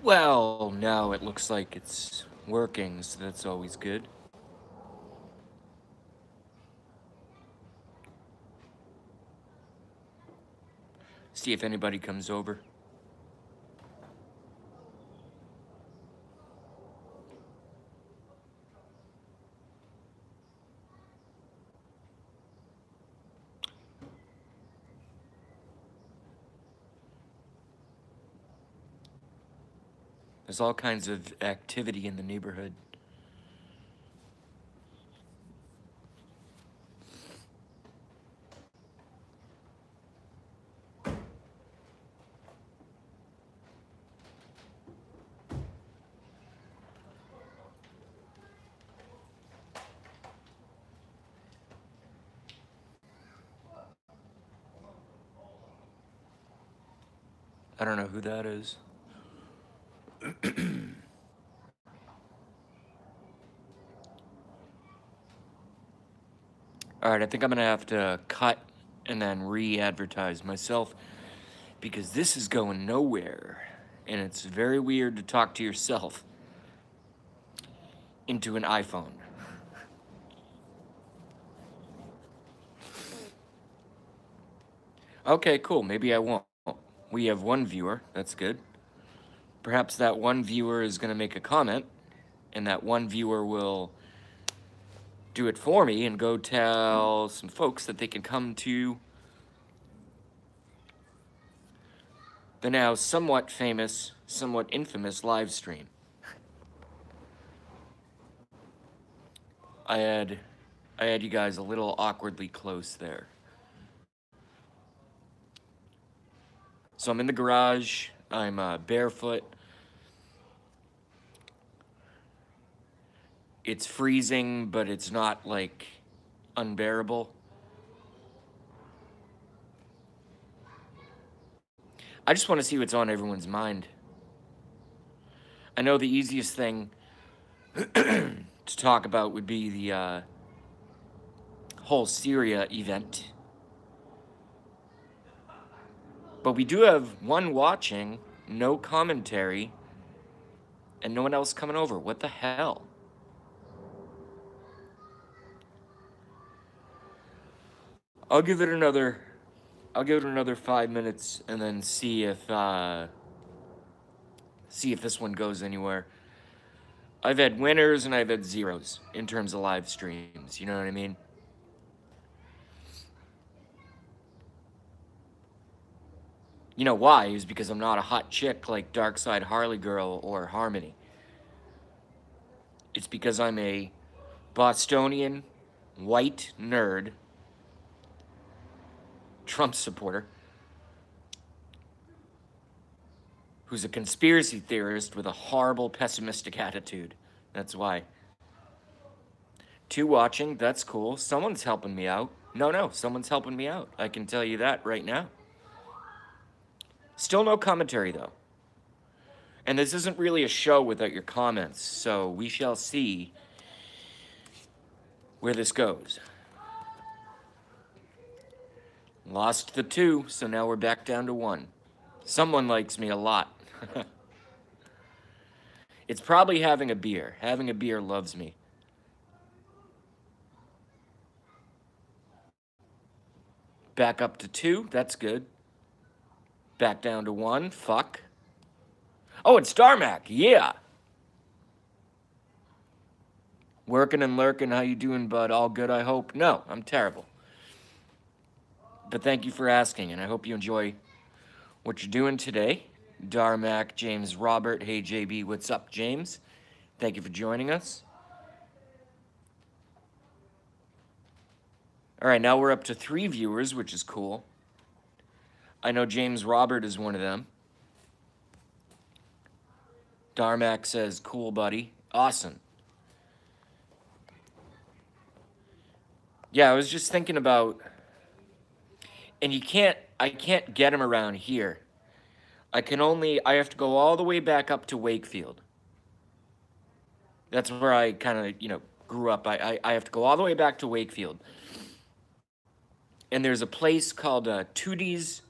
Well, now it looks like it's working, so that's always good. See if anybody comes over. There's all kinds of activity in the neighborhood. I don't know who that is. Alright, I think I'm gonna have to cut and then re-advertise myself because this is going nowhere. And it's very weird to talk to yourself into an iPhone. Okay, cool. Maybe I won't. We have one viewer. That's good. Perhaps that one viewer is going to make a comment, and that one viewer will do it for me and go tell some folks that they can come to the now somewhat famous, somewhat infamous live stream. I had you guys a little awkwardly close there. So I'm in the garage. I'm barefoot. It's freezing, but it's not like unbearable. I just want to see what's on everyone's mind. I know the easiest thing to talk about would be the whole Syria event. But we do have one watching, no commentary, and no one else coming over. What the hell? I'll give it another 5 minutes and then see if this one goes anywhere. I've had winners and I've had zeros in terms of live streams, you know what I mean? You know why? Is because I'm not a hot chick like Darkside Harley Girl or Harmony. It's because I'm a Bostonian, white nerd, Trump supporter, who's a conspiracy theorist with a horrible pessimistic attitude. That's why. 2 watching, that's cool. Someone's helping me out. No, someone's helping me out. I can tell you that right now. Still no commentary, though. And this isn't really a show without your comments, so we shall see where this goes. Lost the 2, so now we're back down to 1. Someone likes me a lot. It's probably having a beer. Having a beer loves me. Back up to 2, that's good. Back down to 1, fuck. Oh, it's Starmac, yeah. Working and lurking, how you doing, bud? All good, I hope? No, I'm terrible. But thank you for asking, and I hope you enjoy what you're doing today. Darmac, James Robert, hey JB, what's up, James? Thank you for joining us. All right, now we're up to 3 viewers, which is cool. I know James Robert is one of them. Darmac says, cool, buddy. Awesome. Yeah, I was just thinking about, and I can't get him around here. I have to go all the way back up to Wakefield. That's where I kind of, grew up. I have to go all the way back to Wakefield. And there's a place called Tootie's,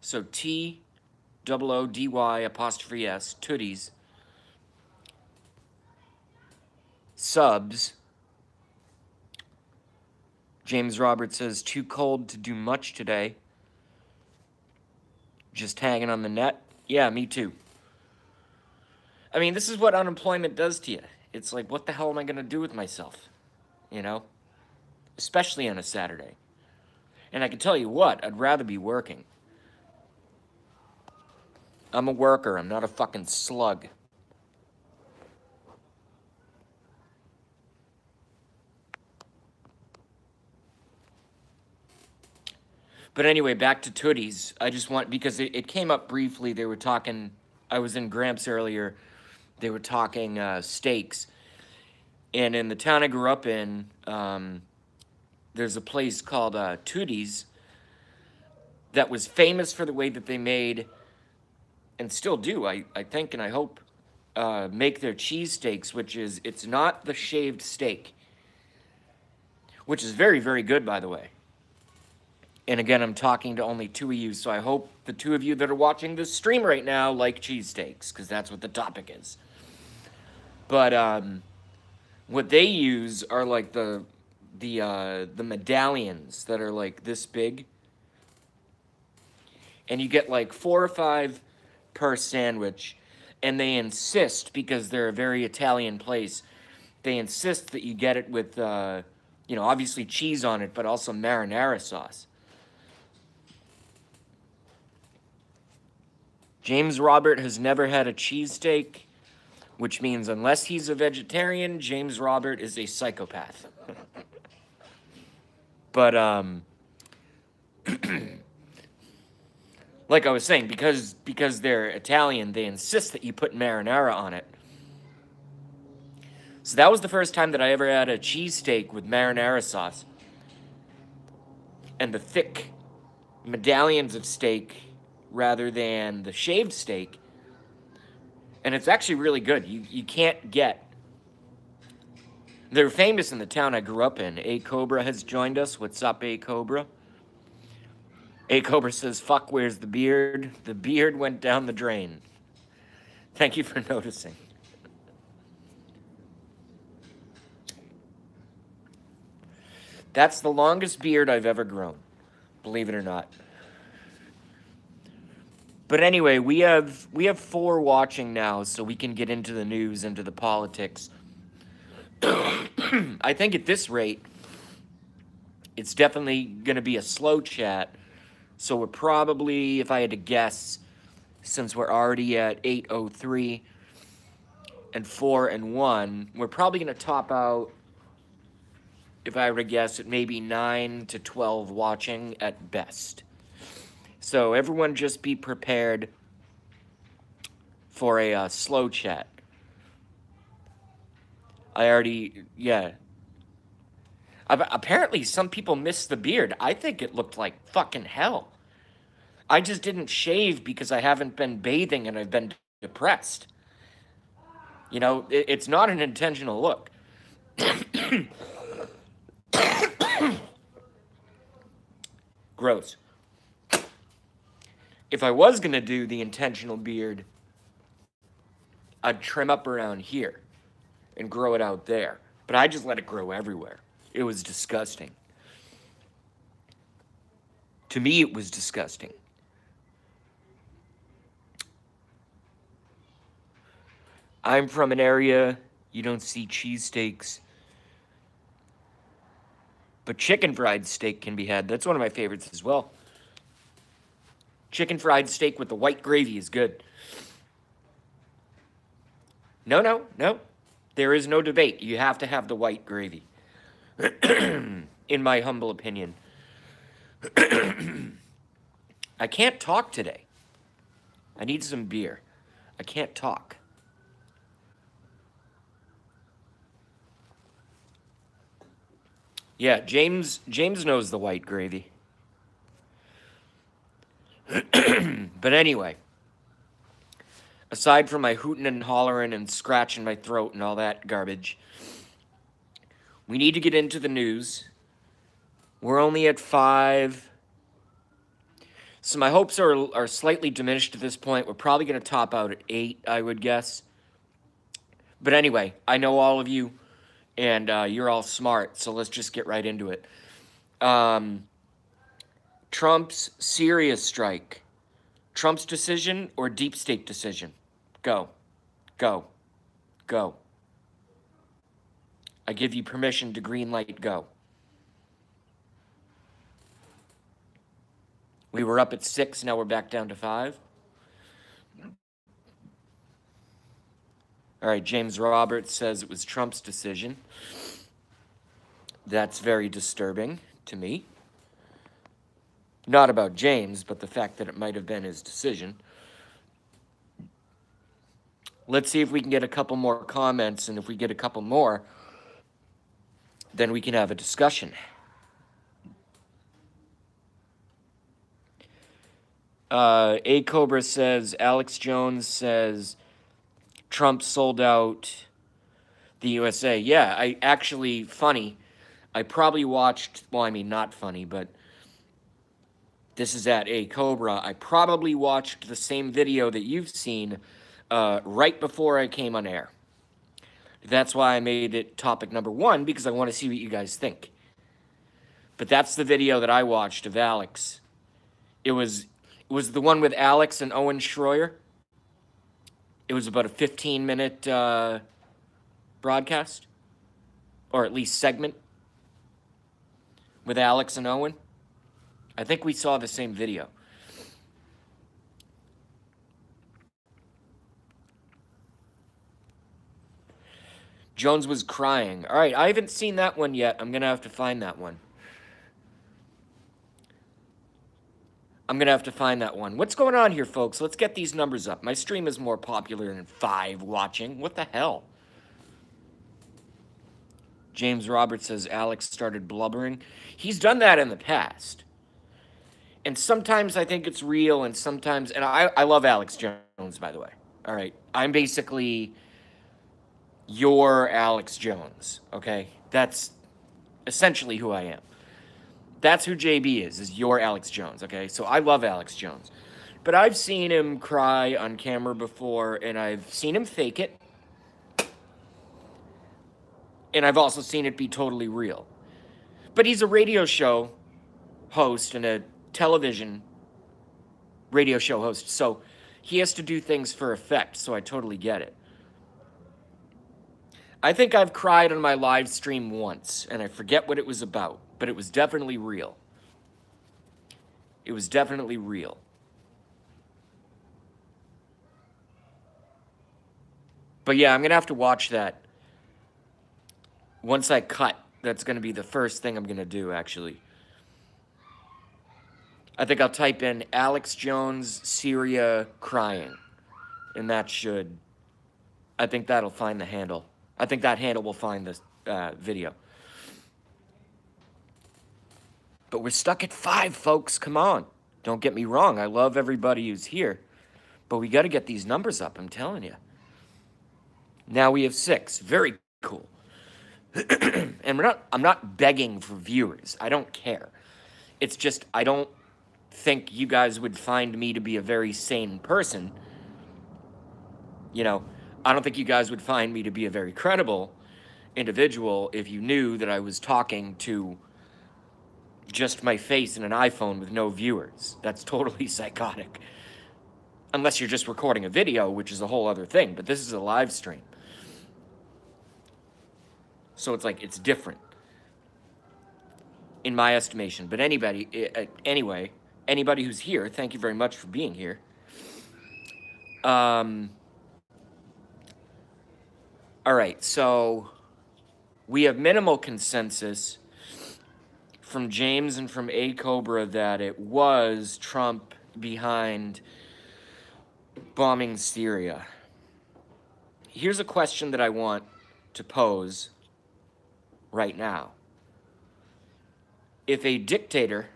so T-O-O-T-I-E-S, OODY''S, Tooties, subs. James Roberts says, too cold to do much today. Just hanging on the net. Yeah, me too. I mean, this is what unemployment does to you. It's like, what the hell am I going to do with myself? You know? Especially on a Saturday. And I can tell you what, I'd rather be working. I'm a worker. I'm not a fucking slug. But anyway, back to Tooties. I just want, because it came up briefly, they were talking, I was in Gramps earlier, they were talking steaks. And in the town I grew up in, there's a place called Tooties that was famous for the way that they made, and still do, I think and I hope, make their cheesesteaks, which is, it's not the shaved steak, which is very, very good, by the way. And again, I'm talking to only 2 of you, so I hope the 2 of you that are watching this stream right now like cheesesteaks, because that's what the topic is. But what they use are like the medallions that are like this big. And you get like 4 or 5 per sandwich. And they insist, because they're a very Italian place, they insist that you get it with, you know, obviously cheese on it, but also marinara sauce. James Robert has never had a cheesesteak, which means unless he's a vegetarian, James Robert is a psychopath. But, like I was saying, because they're Italian, they insist that you put marinara on it. So that was the first time that I ever had a cheesesteak with marinara sauce. And the thick medallions of steak rather than the shaved steak. And it's actually really good. You can't get... They're famous in the town I grew up in. A Cobra has joined us. What's up, A Cobra? A Cobra says, fuck, where's the beard? The beard went down the drain. Thank you for noticing. That's the longest beard I've ever grown. Believe it or not. But anyway, we have 4 watching now, so we can get into the news, into the politics. I think at this rate, it's definitely going to be a slow chat. So we're probably, if I had to guess, since we're already at 8:03 and 4 and 1, we're probably going to top out, if I were to guess, at maybe 9 to 12 watching at best. So everyone just be prepared for a slow chat. Yeah. Apparently some people missed the beard. I think it looked like fucking hell. I just didn't shave because I haven't been bathing and I've been depressed. You know, it's not an intentional look. Gross. If I was going to do the intentional beard, I'd trim up around here and grow it out there. But I just let it grow everywhere. It was disgusting. To me, it was disgusting. I'm from an area you don't see cheesesteaks. But chicken fried steak can be had. That's one of my favorites as well. Chicken fried steak with the white gravy is good. No. There is no debate. You have to have the white gravy. In my humble opinion. I can't talk today. I need some beer. I can't talk. Yeah, James knows the white gravy. But anyway, aside from my hooting and hollering and scratching my throat and all that garbage, we need to get into the news. We're only at 5. So my hopes are slightly diminished at this point. We're probably going to top out at 8, I would guess. But anyway, I know all of you, and you're all smart, so let's just get right into it. Trump's Syria strike. Trump's decision or deep state decision? Go. Go. Go. I give you permission to green light go. We were up at 6, now we're back down to 5. All right, James Roberts says it was Trump's decision. That's very disturbing to me. Not about James, but the fact that it might have been his decision. Let's see if we can get a couple more comments, and if we get a couple more, then we can have a discussion. A Cobra says, Alex Jones says, Trump sold out the USA. Yeah, I actually, funny, I probably watched, well, I mean, not funny, but this is at A Cobra. I probably watched the same video that you've seen right before I came on air. That's why I made it topic number 1, because I want to see what you guys think. But that's the video that I watched of Alex. It was the one with Alex and Owen Schroyer. It was about a 15-minute broadcast, or at least segment, with Alex and Owen. I think we saw the same video. Jones was crying. All right, I haven't seen that one yet. I'm going to have to find that one. What's going on here, folks? Let's get these numbers up. My stream is more popular than 5 watching. What the hell? James Roberts says Alex started blubbering. He's done that in the past. And sometimes I think it's real, and sometimes... And I love Alex Jones, by the way. All right? I'm basically your Alex Jones, okay? That's essentially who I am. That's who JB is your Alex Jones, okay? So I love Alex Jones. But I've seen him cry on camera before, and I've seen him fake it. And I've also seen it be totally real. But he's a radio show host and a television radio show host, so he has to do things for effect, so I totally get it. I think I've cried on my live stream once, and I forget what it was about, but it was definitely real. It was definitely real. But yeah, I'm going to have to watch that. Once I cut, that's going to be the first thing I'm going to do, actually. I think I'll type in Alex Jones, Syria, crying. And that should... I think that'll find the handle. I think that handle will find this video. But we're stuck at 5, folks. Come on. Don't get me wrong. I love everybody who's here. But we got to get these numbers up, I'm telling you. Now we have 6. Very cool. And I'm not begging for viewers. I don't care. It's just I don't think you guys would find me to be a very sane person. You know, I don't think you guys would find me to be a very credible individual if you knew that I was talking to just my face in an iPhone with no viewers. That's totally psychotic. Unless you're just recording a video, which is a whole other thing. But this is a live stream. So it's like, it's different. In my estimation. But anyway, anybody who's here, thank you very much for being here. All right, so we have minimal consensus from James and from A Cobra that it was Trump behind bombing Syria. Here's a question that I want to pose right now. If a dictator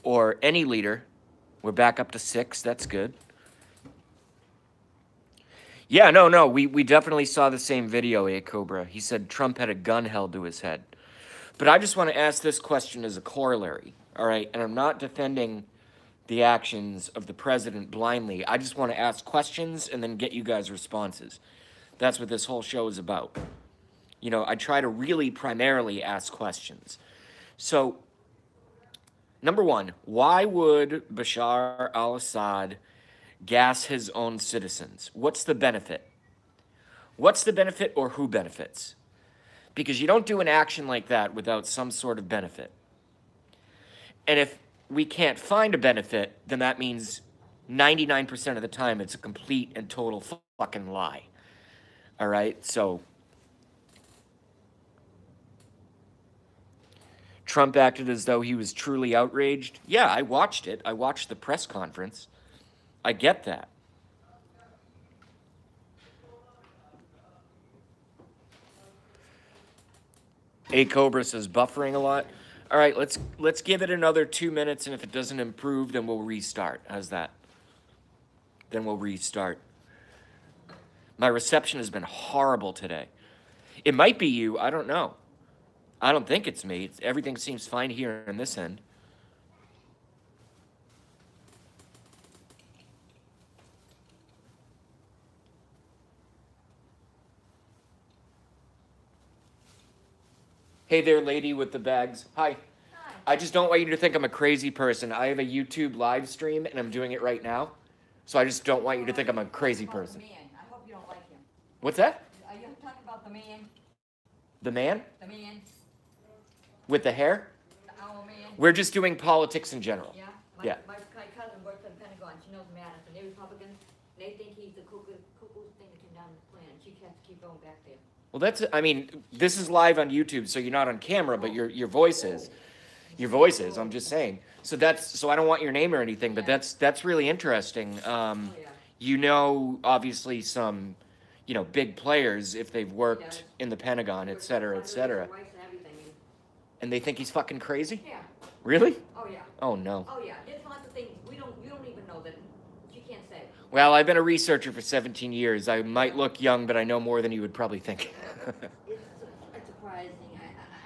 or any leader, we're back up to 6, that's good. Yeah, no, we definitely saw the same video, A Cobra. He said Trump had a gun held to his head. But I just want to ask this question as a corollary, all right? And I'm not defending the actions of the president blindly. I just want to ask questions and then get you guys responses. That's what this whole show is about. You know, I try to really primarily ask questions. So, number one, why would Bashar al Assad gas his own citizens? What's the benefit? What's the benefit or who benefits? Because you don't do an action like that without some sort of benefit. And if we can't find a benefit, then that means 99% of the time it's a complete and total fucking lie. All right? So Trump acted as though he was truly outraged. Yeah, I watched it. I watched the press conference. I get that. A Cobra says buffering a lot. All right, let's give it another 2 minutes, and if it doesn't improve, then we'll restart. How's that? Then we'll restart. My reception has been horrible today. It might be you. I don't know. I don't think it's me. Everything seems fine here on this end. Hey there, lady with the bags. Hi. Hi. I just don't want you to think I'm a crazy person. I have a YouTube live stream, and I'm doing it right now. So I just don't want you to think I'm a crazy person. Man. I hope you don't like him. What's that? Are you talking about the man? The man? The man? With the hair? Our man? We're just doing politics in general. Yeah? Yeah. My cousin works at the Pentagon. She knows Madison. They're Republicans. They think he's the cuckoo's thing that came down the planet. She has to keep going back there. Well, I mean, this is live on YouTube, so you're not on camera, but your voice is. Your voice is, I'm just saying. So I don't want your name or anything, but that's really interesting. You know, obviously some, big players, if they've worked in the Pentagon, et cetera, et cetera. And they think he's fucking crazy? Yeah. Really? Oh, yeah. Oh, no. Oh, yeah. There's lots of things you don't even know that you can't say. Well, I've been a researcher for 17 years. I might look young, but I know more than you would probably think. It's surprising.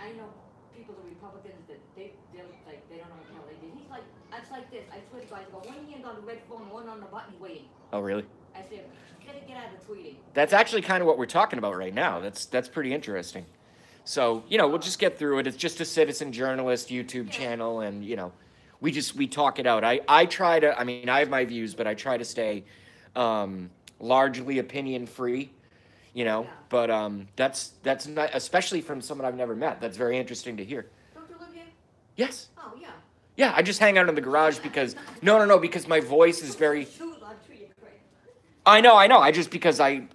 I know people, the Republicans, that they don't know what the hell they did. It's like this. I swear to God, he's got one hand on the red phone, one on the button, waiting. Oh, really? I said, gotta get out of tweeting. That's actually kind of what we're talking about right now. That's pretty interesting. So, we'll just get through it. It's just a citizen journalist YouTube channel, and, we talk it out. I try to, I have my views, but I try to stay largely opinion free, but that's not, especially from someone I've never met. That's very interesting to hear. Don't you live here? Yes. Oh, yeah. Yeah, I just hang out in the garage because, no, because my voice is very... I know, because I'm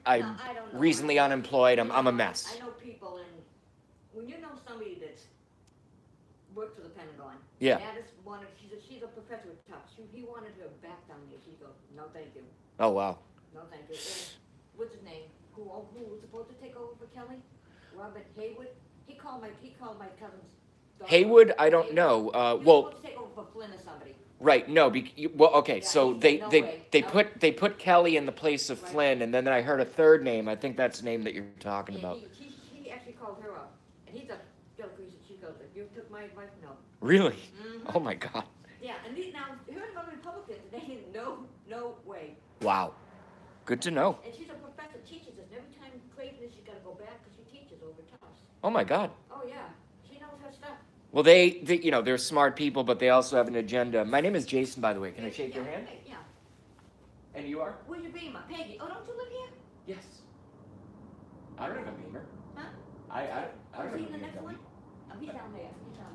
recently unemployed, I'm a mess. I know people, and when you know somebody that's worked for the Pentagon, yeah. She's a professor with Tufts. He wanted her back down there. She goes, no, thank you. Oh, wow. No, thank you. What's his name? Who was supposed to take over for Kelly? Robert Haywood? He called my cousin's daughter. Haywood? I don't know. He was supposed to take over for Flynn or somebody. Right, no, okay, Yeah, so they put Kelly in the place of Flynn, and then I heard a third name. I think that's the name that you're talking about. He actually called her up, and he's a she goes, you took my advice? No. Really? Mm-hmm. Oh my God. Yeah, and now heard about Republicans, they didn't no way. Wow, good to know. And she's a professor, teaches us, and every time craziness, she's got to go back because she teaches over Tufts. Oh my God. Oh yeah, she knows her stuff. Well, they're smart people, but they also have an agenda. My name is Jason, by the way. Can I shake your hand? Yeah. And you are? Where's your beamer? Peggy. Oh, don't you live here? Yes. I don't have a beamer. Huh? I don't have a Is he in the beamer. next one? Oh, he's down there.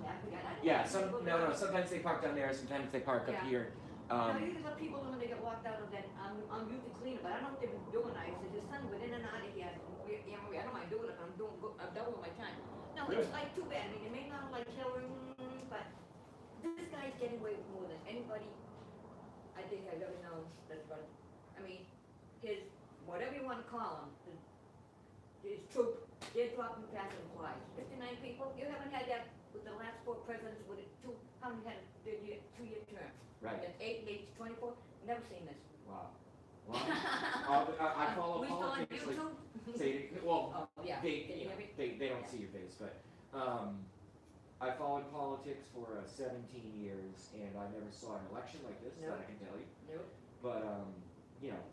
I forgot. Yeah, sometimes they park down there, sometimes they park up here. Usually what people do when they get locked out of that, I'm usually cleaner, but I don't know what they've been doing. I said, his son's been in and out of here. I don't mind doing it, but I'm done with my time. No, Really? it's like too bad. I mean, it may not like Hillary, but this guy's getting away with more than anybody I think I've ever known. That's what, his, whatever you want to call him, his troop, they're dropping passive flies. 59 people, you haven't had that with the last 4 presidents with how many had a 2-year term? Right. That's 8 and 8, 24, never seen this. Wow. I follow We still on politics. YouTube? Well, Oh, yeah. they don't see your face, but I followed politics for 17 years, and I never saw an election like this, No. that I can tell you. Nope. But, you know,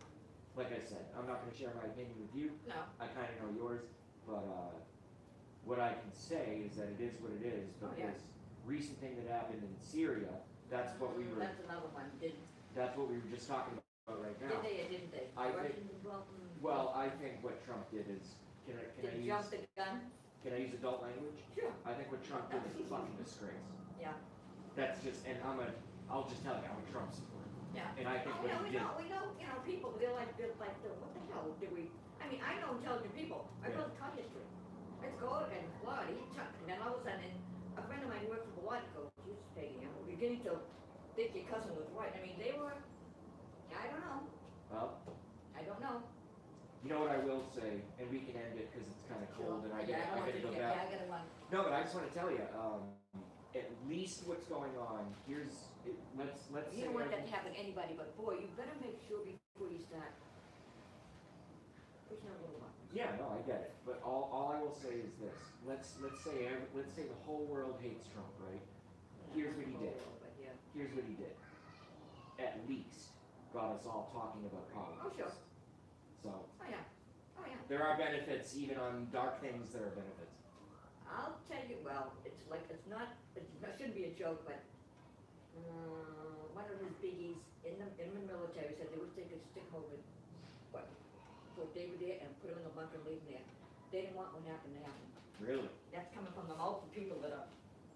like I said, I'm not going to share my opinion with you. No. I kind of know yours, but what I can say is that it is what it is. But Oh, yeah. this recent thing that happened in Syria, that's what we were. That's another one. That's what we were just talking about right now. Did they or didn't they? I think. Russians involved in- Well, I think what Trump did is. Can I Did he jump the gun? Can I use adult language? Sure. I think what Trump did is a fucking disgrace. Yeah. That's just, and I'll just tell you, I'm a Trump supporter. Yeah. And I think Oh, what yeah, he we did. know, you know, people, they're like, what the hell did we, I mean, I know intelligent people. My Yeah. brother taught history. Let's go and Florida, and then all of a sudden, a friend of mine who works for the water coach, he was taking him, we're beginning to think your cousin was right. I mean, they were, I don't know. Well, I don't know. you know what I will say, and we can end it because it's kind of cold and I Yeah, gotta go yeah, back. I gotta run. No, but I just want to tell you, at least what's going on. Let's You say. don't want that to happen to anybody, but boy, you better make sure before you start pushing a little one. Yeah, no, I get it. But all I will say is this: let's say the whole world hates Trump, right? Here's what he did. But yeah. Here's what he did. At least got us all talking about politics. Oh, sure. So Oh, yeah. Oh, yeah. there are benefits, even on dark things. There are benefits. I'll tell you, well, it's like, it shouldn't be a joke, but one of his biggies in the military said they wish they could stick him over, put David there and put him in the bunker and leave him there. They didn't want what happened to happen. Really? That's coming from the mouth of people that are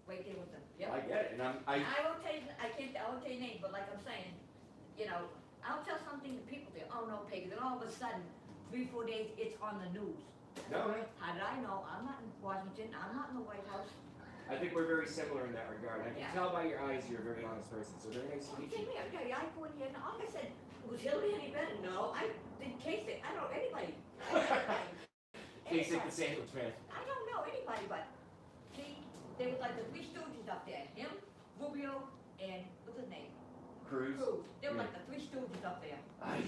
right there with them. Yep. I get it, and I won't tell you, I won't tell you names, but like I'm saying, you know, I'll tell something to people, they, oh no, Peggy, then all of a sudden, 3-4 days, it's on the news. No. How did I know? I'm not in Washington, I'm not in the White House. I think we're very similar in that regard. I can Yeah. tell by your eyes you're a very honest person. So very nice to meet you. I go in here, and all I said, was Hillary any better? No, I didn't case it. I don't know anybody. Basic the sandwich man. I don't know anybody, but see, there was like the three stooges up there. Him, Rubio, and what's his name? Cruz. Cruz. They were Yeah. like the three stooges up there. Ay.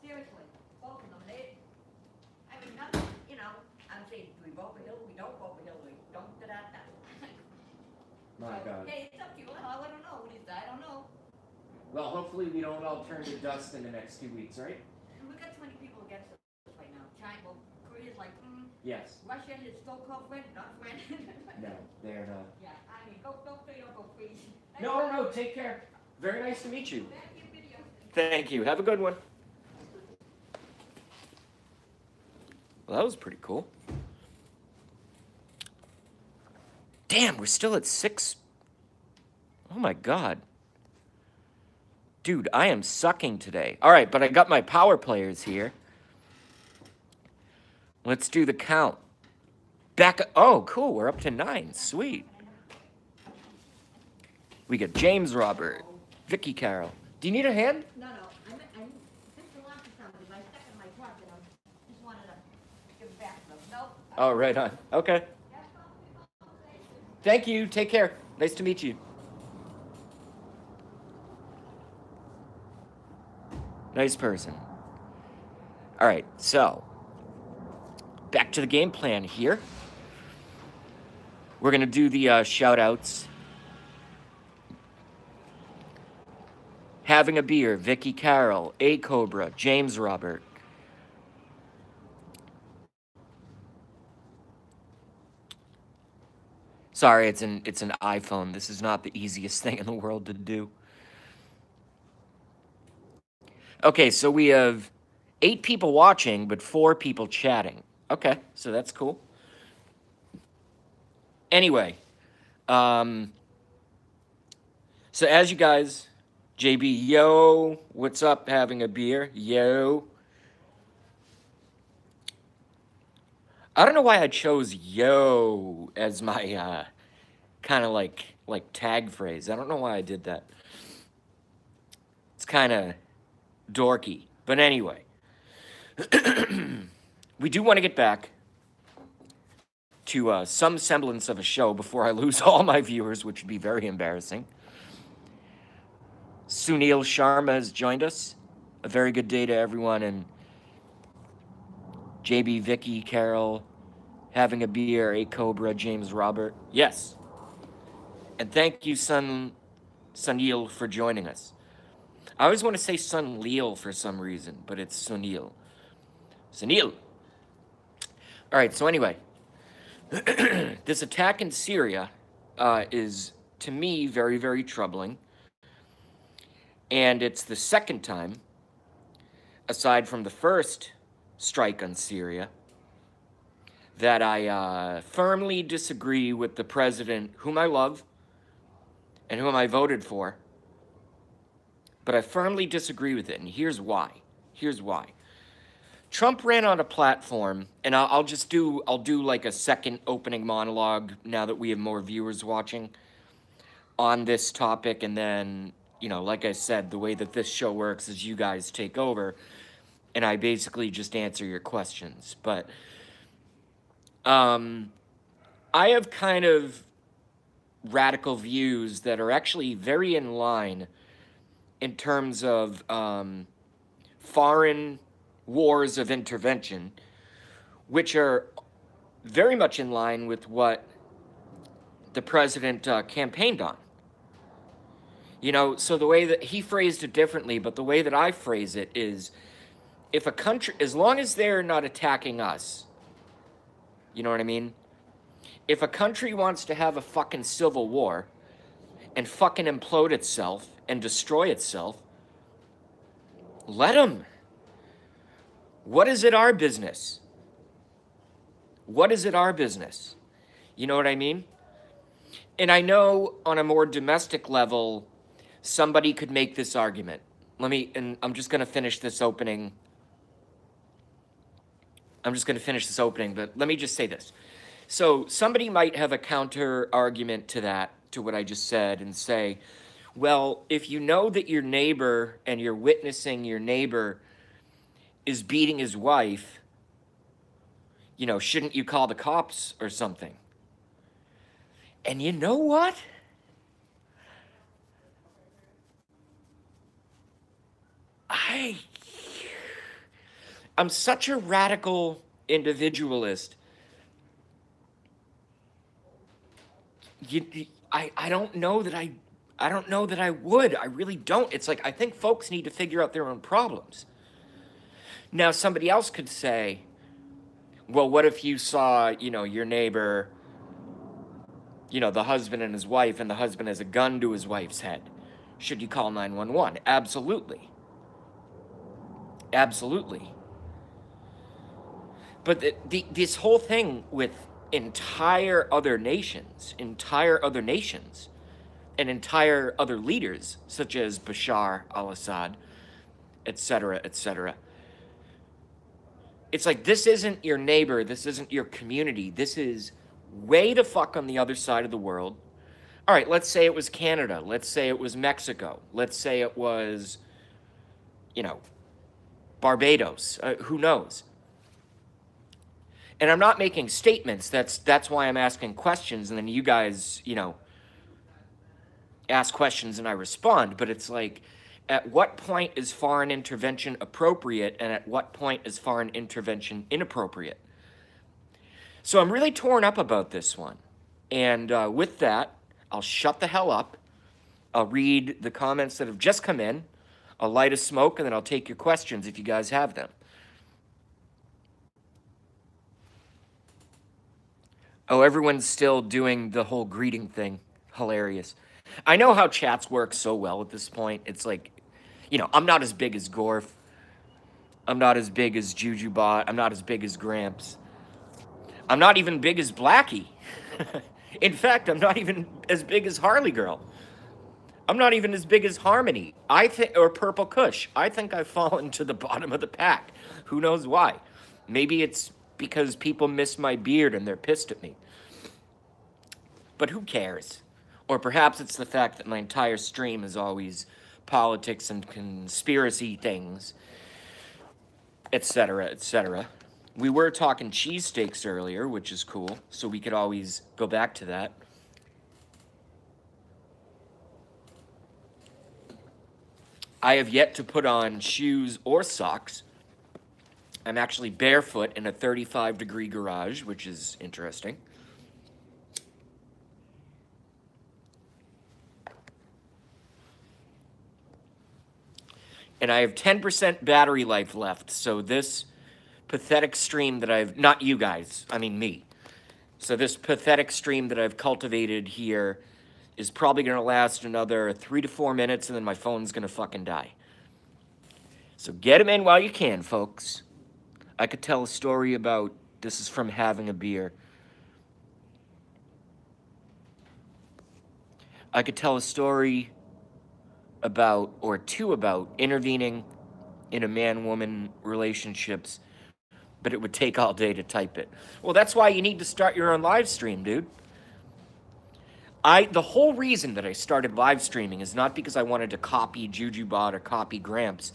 Seriously, both of them. I mean, nothing, you know, I'm saying, do we vote for Hillary? We don't vote for Hillary. Don't da-da-da. My God. Hey, it's up to you. I don't know what he's, I don't know. Well, hopefully we don't all turn to dust in the next 2 weeks, right? And we've got too many people against us right now. China, Korea's like, Yes. Russia is so-called friend, not friend. No, they're not. Yeah, I mean, don't say don't go freeze. No, take care. Very nice to meet you. Back your video. Thank you. Have a good one. Well, that was pretty cool. Damn, we're still at 6. Oh my God. Dude, I am sucking today. All right, but I got my power players here. Let's do the count. Oh, cool. We're up to 9. Sweet. We got James Robert, Vicky Carroll. Do you need a hand? No, I'm just a lot of somebody. I stuck in my truck and I just wanted to give it back to them. Nope. Oh, right on. Okay. Thank you. Take care. Nice to meet you. Nice person. All right, so back to the game plan here. We're going to do the shout-outs. Having a Beer, Vicky Carroll, A Cobra, James Robert. Sorry, it's an iPhone. This is not the easiest thing in the world to do. Okay, so we have 8 people watching, but 4 people chatting. Okay, so that's cool. Anyway, so as you guys, JB, yo, what's up, having a beer, yo. I don't know why I chose yo as my kind of like tag phrase. I don't know why I did that. It's kind of dorky. But anyway, we do want to get back to some semblance of a show before I lose all my viewers, which would be very embarrassing. Sunil Sharma has joined us. A very good day to everyone. And JB, Vicky, Carol, having a beer, A Cobra, James Robert. Yes. And thank you, Sunil, for joining us. I always want to say Sunil for some reason, but it's Sunil. Sunil. All right, so anyway, this attack in Syria is, to me, very, very troubling. And it's the second time, aside from the first strike on Syria, that I firmly disagree with the president, whom I love and whom I voted for. But I firmly disagree with it, and here's why. Here's why. Trump ran on a platform, and I'll do like a second opening monologue now that we have more viewers watching on this topic, and then, you know, like I said, the way that this show works is you guys take over, and I basically just answer your questions. But I have kind of radical views that are actually very in line in terms of foreign wars of intervention, which are very much in line with what the president campaigned on. You know, so the way that he phrased it differently, but the way that I phrase it is, if a country, as long as they're not attacking us, you know what I mean? If a country wants to have a fucking civil war and fucking implode itself and destroy itself, let them. What is it our business? What is it our business? You know what I mean? And I know on a more domestic level, somebody could make this argument. And I'm just going to finish this opening. But let me just say this. So somebody might have a counter argument to that, to what I just said, and say, well, if you know that your neighbor and you're witnessing your neighbor is beating his wife, you know, shouldn't you call the cops or something? And you know what? I'm such a radical individualist. I don't know that I don't know that I would. I really don't. It's like, I think folks need to figure out their own problems. Now, somebody else could say, well, what if you saw, you know, your neighbor, you know, the husband and his wife, and the husband has a gun to his wife's head? Should you call 911? Absolutely. Absolutely. But this whole thing with entire other nations, and entire other leaders, such as Bashar al-Assad, etc., etc. It's like, this isn't your neighbor, this isn't your community, this is way the fuck on the other side of the world. All right, let's say it was Canada, let's say it was Mexico, let's say it was, you know, Barbados, who knows? And I'm not making statements, that's why I'm asking questions, and then you guys, you know, ask questions and I respond. But it's like, at what point is foreign intervention appropriate, and at what point is foreign intervention inappropriate? So I'm really torn up about this one. And with that, I'll shut the hell up. I'll read the comments that have just come in. I'll light a smoke, and then I'll take your questions if you guys have them. Oh, everyone's still doing the whole greeting thing. Hilarious. I know how chats work so well at this point. It's like, you know, I'm not as big as Gorf. I'm not as big as Jujubot. I'm not as big as Gramps. I'm not even big as Blackie. In fact, I'm not even as big as Harley Girl. I'm not even as big as Harmony. Or Purple Kush. I think I've fallen to the bottom of the pack. Who knows why? Maybe it's because people miss my beard and they're pissed at me. But who cares? Or perhaps it's the fact that my entire stream is always politics and conspiracy things, etc., etc. We were talking cheesesteaks earlier, which is cool, so we could always go back to that. I have yet to put on shoes or socks. I'm actually barefoot in a 35-degree garage, which is interesting. And I have 10% battery life left. So this pathetic stream that I've, not you guys, I mean me. So this pathetic stream that I've cultivated here is probably going to last another 3 to 4 minutes, and then my phone's going to fucking die. So get them in while you can, folks. I could tell a story about, this is from having a beer. I could tell a story about, or two about, intervening in a man-woman relationships, but it would take all day to type it. Well, that's why you need to start your own live stream, dude. The whole reason that I started live streaming is not because I wanted to copy JujuBot or copy Gramps.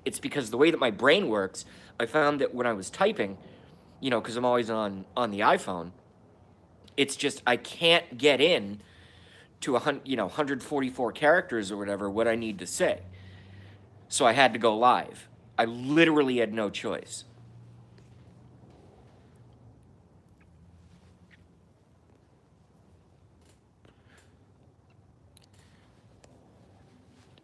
It's because the way that my brain works, I found that when I was typing, you know, because I'm always on the iPhone, it's just I can't get in to 144 characters or whatever what I need to say. So I had to go live. I literally had no choice.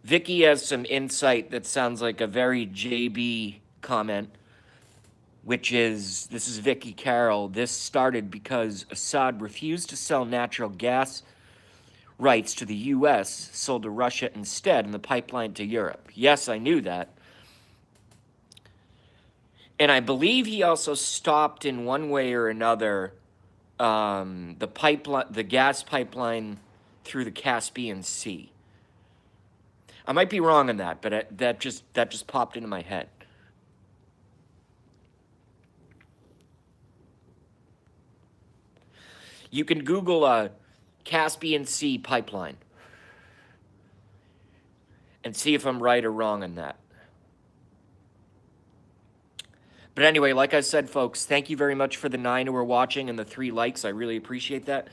Vicky has some insight that sounds like a very JB comment, which is, this is Vicky Carroll. This started because Assad refused to sell natural gas rights to the U.S., sold to Russia instead, and the pipeline to Europe. Yes, I knew that. And I believe he also stopped in one way or another the gas pipeline through the Caspian Sea. I might be wrong on that, but that just popped into my head. You can Google a Caspian Sea pipeline and see if I'm right or wrong on that. But anyway, like I said, folks, thank you very much for the 9 who are watching and the 3 likes. I really appreciate that.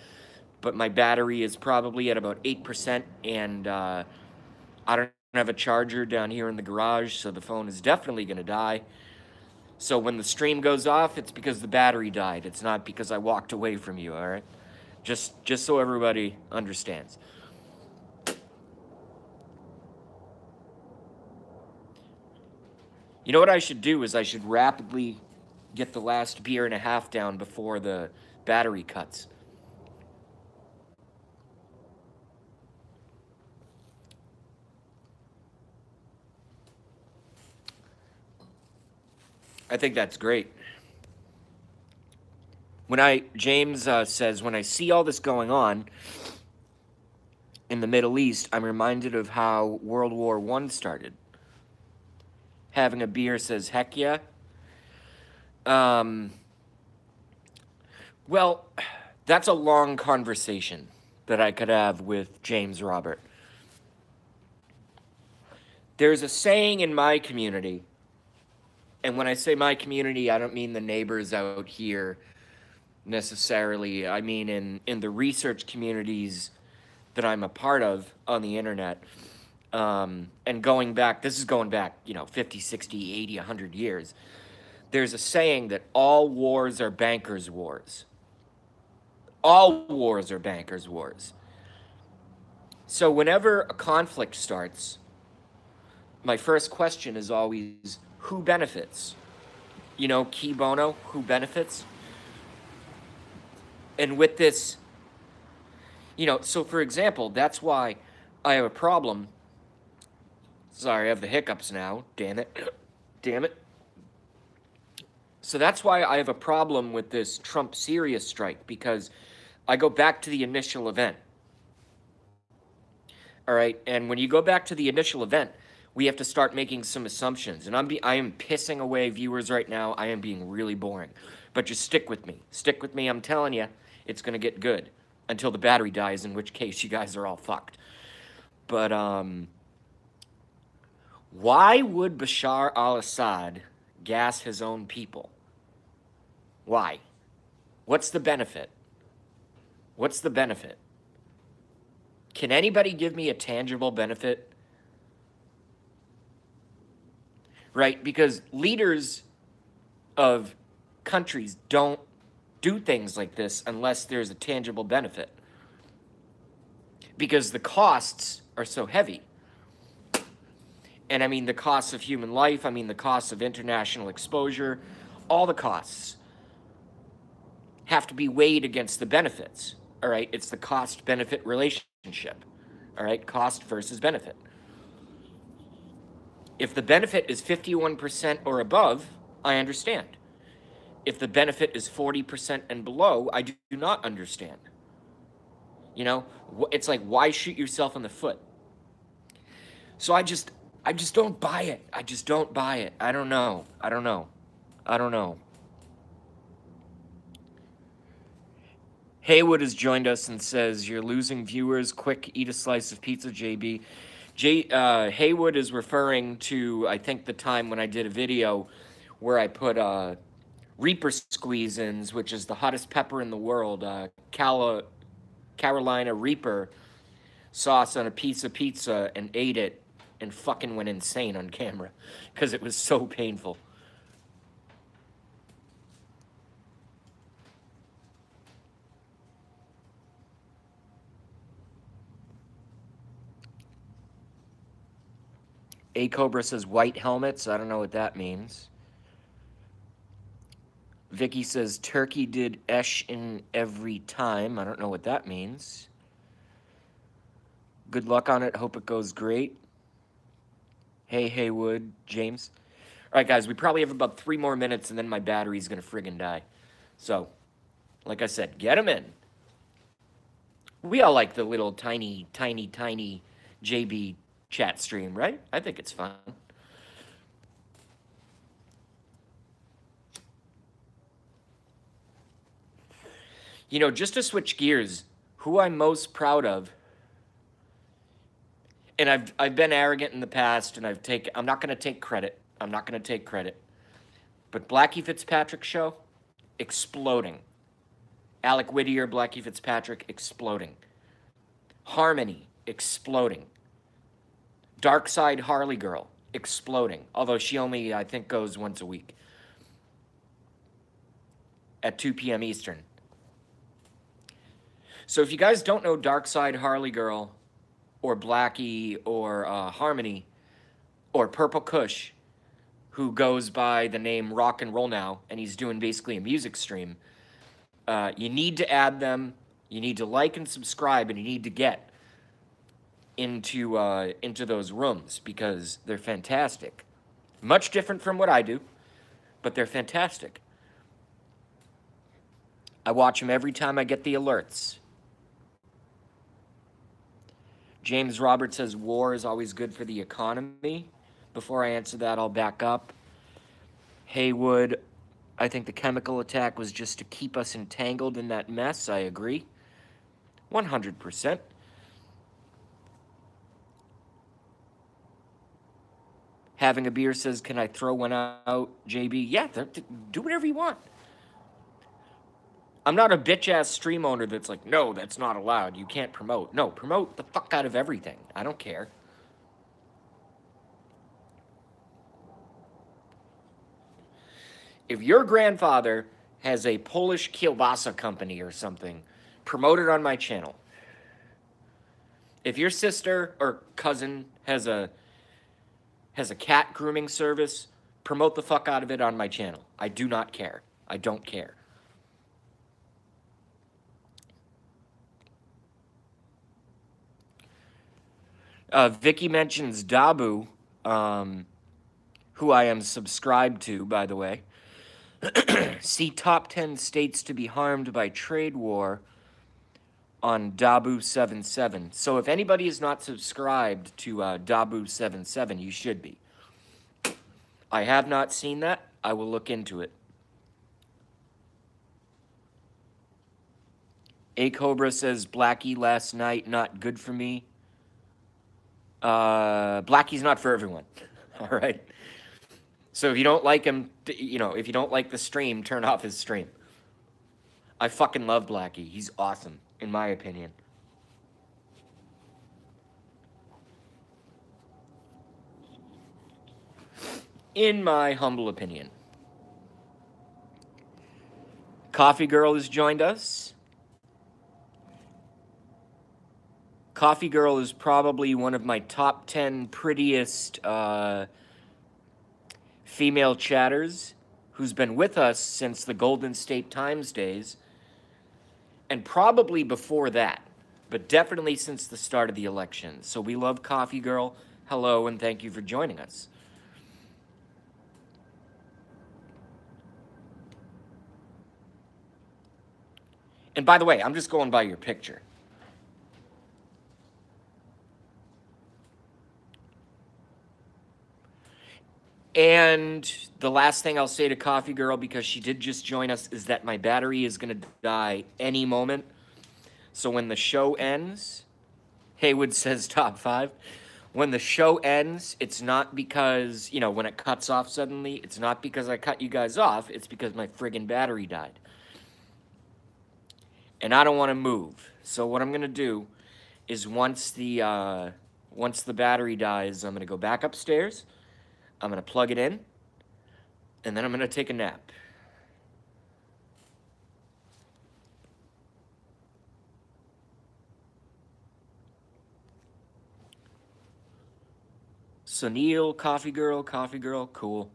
But my battery is probably at about 8%, and I don't have a charger down here in the garage, so the phone is definitely going to die. So when the stream goes off, it's because the battery died. It's not because I walked away from you, all right? Just so everybody understands. You know what I should do is I should rapidly get the last beer and a half down before the battery cuts. I think that's great. James says, when I see all this going on in the Middle East, I'm reminded of how World War I started. Having a beer says, heck yeah. Well, that's a long conversation that I could have with James Robert. There's a saying in my community, and when I say my community, I don't mean the neighbors out here necessarily. I mean in the research communities that I'm a part of on the internet. And going back, this is going back, 50, 60, 80, 100 years. There's a saying that all wars are bankers' wars. All wars are bankers' wars. So whenever a conflict starts, my first question is always, who benefits? Key bono, who benefits? And with this, so for example, that's why I have a problem. Sorry, I have the hiccups now. Damn it. Damn it. So that's why I have a problem with this Trump-Syria strike, because I go back to the initial event. All right, and when you go back to the initial event, we have to start making some assumptions. And I am pissing away viewers right now. I am being really boring. But just stick with me. Stick with me. I'm telling you, it's going to get good until the battery dies, in which case you guys are all fucked. But, why would Bashar al-Assad gas his own people? Why? What's the benefit? What's the benefit? Can anybody give me a tangible benefit? Right? Because leaders of countries don't do things like this unless there's a tangible benefit. Because the costs are so heavy. And I mean the costs of human life, I mean the costs of international exposure, all the costs have to be weighed against the benefits. All right, it's the cost benefit relationship. All right, cost versus benefit. If the benefit is 51% or above, I understand. If the benefit is 40% and below, I do not understand. You know, it's like, why shoot yourself in the foot? So I just don't buy it. I just don't buy it. I don't know. I don't know. I don't know. Haywood has joined us and says, "You're losing viewers. Quick, eat a slice of pizza, JB." Haywood is referring to, I think, the time when I did a video where I put Reaper squeeze-ins, which is the hottest pepper in the world, Carolina Reaper sauce on a piece of pizza, and ate it and fucking went insane on camera because it was so painful. A Cobra says white helmets. I don't know what that means. Vicky says turkey did esh in every time. I don't know what that means. Good luck on it. Hope it goes great. Hey, Haywood, James. All right, guys, we probably have about 3 more minutes, and then my battery's going to friggin' die. So, like I said, get them in. We all like the little tiny JB chat stream, right? I think it's fun. You know, just to switch gears, who I'm most proud of, and I've been arrogant in the past, and I'm not going to take credit. I'm not going to take credit. But Blackie Fitzpatrick show, exploding. Alec Whittier, Blackie Fitzpatrick, exploding. Harmony, exploding. Dark Side Harley Girl, exploding. Although she only, I think, goes once a week. At 2 p.m. Eastern. So if you guys don't know Dark Side Harley Girl, or Blackie, or Harmony, or Purple Kush, who goes by the name Rock and Roll Now, and he's doing basically a music stream, you need to add them, you need to like and subscribe, and you need to get into those rooms, because they're fantastic. Much different from what I do, but they're fantastic. I watch them every time I get the alerts. James Roberts says war is always good for the economy. Before I answer that, I'll back up. Haywood, I think the chemical attack was just to keep us entangled in that mess. I agree. 100%. Having a beer says, can I throw one out, JB? Yeah, do whatever you want. I'm not a bitch-ass stream owner that's like, no, that's not allowed. You can't promote. No, promote the fuck out of everything. I don't care. If your grandfather has a Polish kielbasa company or something, promote it on my channel. If your sister or cousin has a cat grooming service, promote the fuck out of it on my channel. I do not care. I don't care. Vicky mentions Dabu, who I am subscribed to, by the way. See top 10 states to be harmed by trade war on Dabu77. So if anybody is not subscribed to Dabu77, you should be. I have not seen that. I will look into it. A Cobra says Blackie last night, not good for me. Blackie's not for everyone. All right. So if you don't like him, you know, if you don't like the stream, turn off his stream. I fucking love Blackie. He's awesome, in my opinion. In my humble opinion. Coffee Girl has joined us. Coffee Girl is probably one of my top 10 prettiest female chatters who's been with us since the Golden State Times days, and probably before that, but definitely since the start of the election. So we love Coffee Girl. Hello, and thank you for joining us. And by the way, I'm just going by your picture. And the last thing I'll say to Coffee Girl, because she did just join us, is that my battery is going to die any moment. So when the show ends, Haywood says top 5. When the show ends, it's not because, you know, when it cuts off suddenly, it's not because I cut you guys off, it's because my friggin' battery died. And I don't want to move. So what I'm going to do is once the battery dies, I'm going to go back upstairs. I'm going to plug it in, and then I'm going to take a nap. So Neil, Coffee Girl, cool.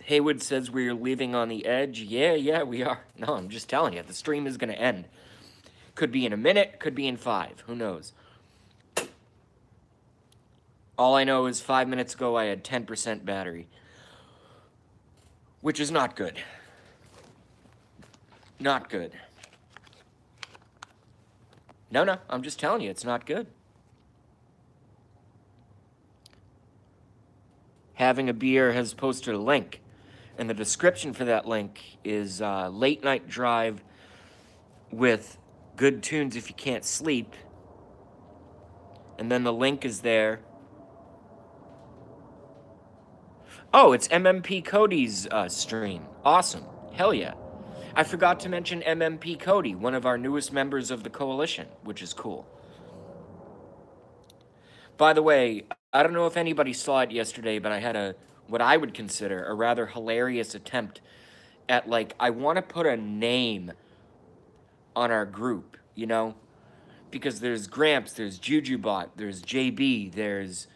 Haywood says we're living on the edge. Yeah, we are. No, I'm just telling you, the stream is going to end. Could be in a minute, could be in 5. Who knows? All I know is 5 minutes ago I had 10% battery, which is not good. Not good. No, I'm just telling you, it's not good. Having a Beer has posted a link, and the description for that link is late night drive with good tunes if you can't sleep. And then the link is there. Oh, it's MMP Cody's stream. Awesome. Hell yeah. I forgot to mention MMP Cody, one of our newest members of the coalition, which is cool. By the way, I don't know if anybody saw it yesterday, but I had what I would consider a rather hilarious attempt at, like, I want to put a name on our group, you know? Because there's Gramps, there's Jujubot, there's JB, there's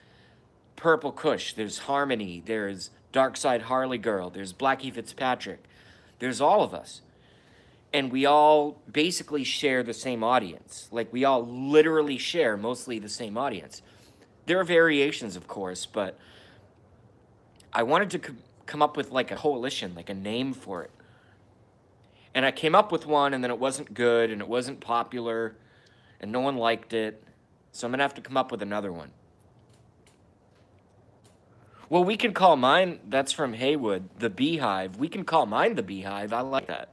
Purple Kush, there's Harmony, there's Darkside Harley Girl, there's Blackie Fitzpatrick, there's all of us. And we all basically share the same audience. Like, we all literally share mostly the same audience. There are variations, of course, but I wanted to come up with, like, a coalition, like a name for it. And I came up with one, and then it wasn't good, and it wasn't popular, and no one liked it. So I'm going to have to come up with another one. Well, we can call mine, that's from Haywood, the Beehive. We can call mine the Beehive. I like that.